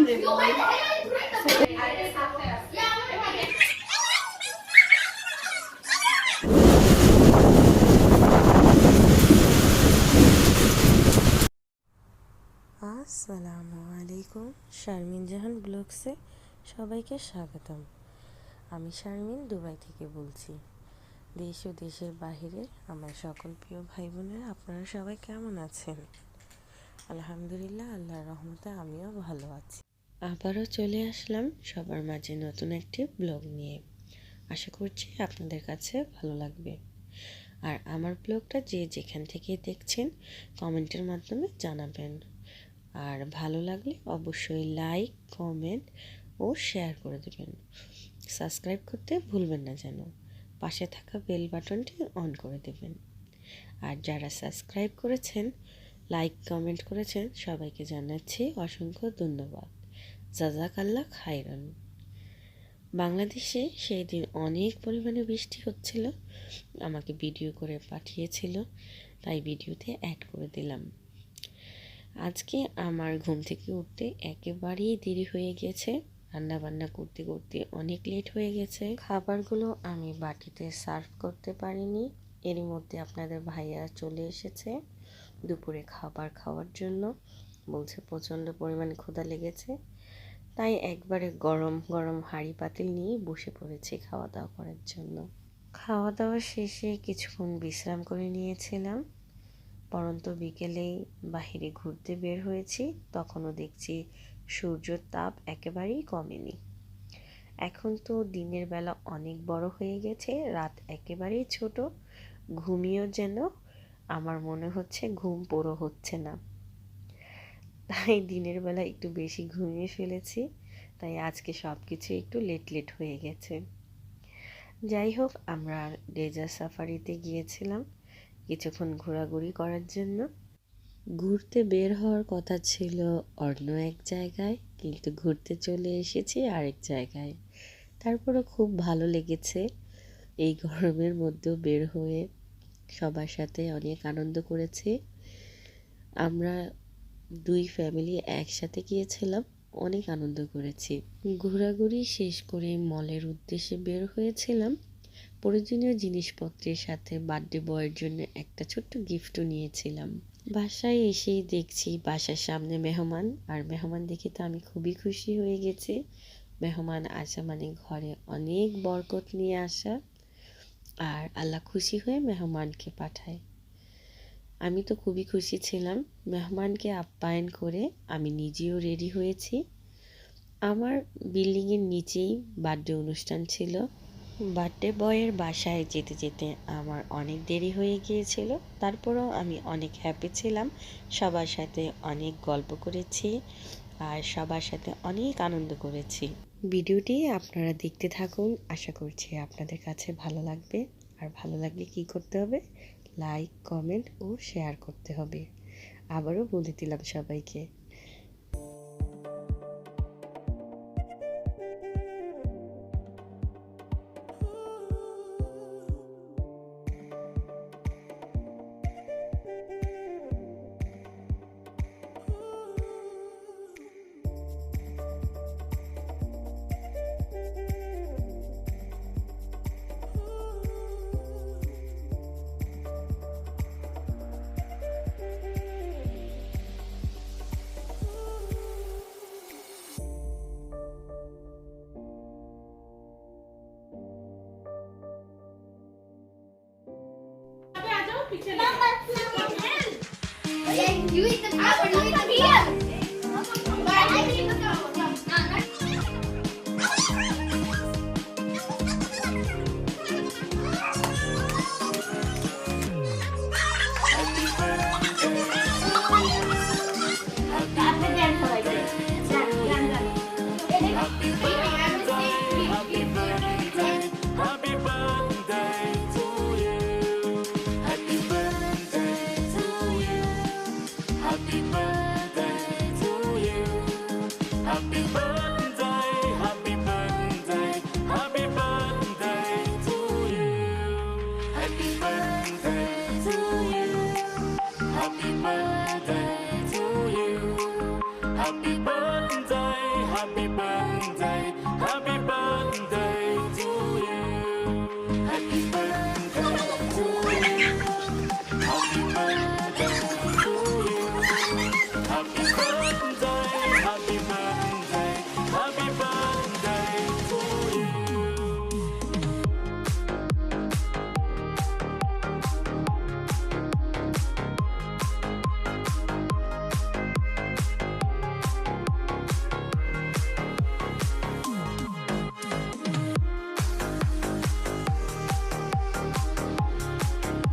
আসসালামু আলাইকুম, শারমিন জাহান ব্লগসে সবাইকে স্বাগতম। আমি শারমিন দুবাই থেকে বলছি। দেশ ও দেশের বাহিরে আমার সকল প্রিয় ভাই বোনেরা, আপনারা সবাই কেমন আছেন? আলহামদুলিল্লাহ, আল্লাহর রহমতে আমিও ভালো আছি। আবারও চলে আসলাম সবার মাঝে নতুন একটি ব্লগ নিয়ে। আশা করছি আপনাদের কাছে ভালো লাগবে। আর আমার ব্লগটা যে যেখান থেকে দেখছেন কমেন্টের মাধ্যমে জানাবেন। আর ভালো লাগলে অবশ্যই লাইক, কমেন্ট ও শেয়ার করে দেবেন। সাবস্ক্রাইব করতে ভুলবেন না যেন। পাশে থাকা বেল বাটনটি অন করে দেবেন। আর যারা সাবস্ক্রাইব করেছেন, লাইক, কমেন্ট করেছেন, সবাইকে জানাচ্ছি অসংখ্য ধন্যবাদ। জাযাকাল্লাহ খাইরান। বাংলাদেশে সেই দিন অনেক পরিমাণে বৃষ্টি হচ্ছিল, আমাকে ভিডিও করে পাঠিয়েছিল, তাই ভিডিওতে অ্যাড করে দিলাম। আজকে আমার ঘুম থেকে উঠতে একেবারেই দেরি হয়ে গেছে। রান্না বান্না করতে করতে অনেক লেট হয়ে গেছে। খাবারগুলো আমি বাটিতে সার্ভ করতে পারিনি। এরই মধ্যে আপনাদের ভাইয়া চলে এসেছে দুপুরে খাবার খাওয়ার জন্য। বলছে প্রচণ্ড পরিমাণে ক্ষুধা লেগেছে, তাই একবারে গরম গরম হাঁড়ি পাতিল নিয়ে বসে পড়েছি খাওয়া দাওয়া করার জন্য। খাওয়া দাওয়া শেষে কিছুক্ষণ বিশ্রাম করে নিয়েছিলাম। পরন্ত বিকেলেই বাহিরে ঘুরতে বের হয়েছি, তখনও দেখছি সূর্যের তাপ একেবারেই কমেনি। এখন তো দিনের বেলা অনেক বড় হয়ে গেছে, রাত একেবারেই ছোট। ঘুমিয়েও যেন আমার মনে হচ্ছে ঘুম পুরো হচ্ছে না, তাই দিনের বেলা একটু বেশি ঘুমিয়ে ফেলেছি। তাই আজকে সব কিছু একটু লেট হয়ে গেছে। যাই হোক, আমরা ডেজার্ট সাফারিতে গিয়েছিলাম কিছুক্ষণ ঘোরাঘুরি করার জন্য। ঘুরতে বের হওয়ার কথা ছিল অন্য এক জায়গায়, কিন্তু ঘুরতে চলে এসেছি আরেক জায়গায়। তারপরও খুব ভালো লেগেছে এই গরমের মধ্যেও বের হয়ে। সবার সাথে অনেক আনন্দ করেছি। আমরা দুই ফ্যামিলি একসাথে গিয়েছিলাম, অনেক আনন্দ করেছি। ঘোরাঘুরি শেষ করে মলের উদ্দেশ্যে বের হয়েছিলাম। প্রয়োজনীয় জিনিসপত্রের সাথে বার্থডে বয়ের জন্য একটা ছোট্ট গিফটও নিয়েছিলাম। বাসায় এসেই দেখছি বাসার সামনে মেহমান, আর মেহমান দেখে তো আমি খুবই খুশি হয়ে গেছি। মেহমান আসা মানে ঘরে অনেক বরকত নিয়ে আসা, আর আল্লাহ খুশি হয়ে মেহমানকে পাঠায়। আমি তো খুবই খুশি ছিলাম। মেহমানকে আপ্যায়ন করে আমি নিজেও রেডি হয়েছি। আমার বিল্ডিংয়ের নিচেই বার্থডে অনুষ্ঠান ছিল। বার্থডে বয়ের বাসায় যেতে যেতে আমার অনেক দেরি হয়ে গিয়েছিল, তারপরেও আমি অনেক হ্যাপি ছিলাম। সবার সাথে অনেক গল্প করেছি আর সবার সাথে অনেক আনন্দ করেছি। ভিডিওটি আপনারা দেখতে থাকুন, আশা করছি আপনাদের কাছে ভালো লাগবে। আর ভালো লাগলে কি করতে হবে? লাইক, কমেন্ট ও শেয়ার করতে হবে। আবারও বলে দিলাম সবাইকে। You eat the pepper, you eat the peas. But I eat the Happy birthday to you. Happy birthday. happy birthday, happy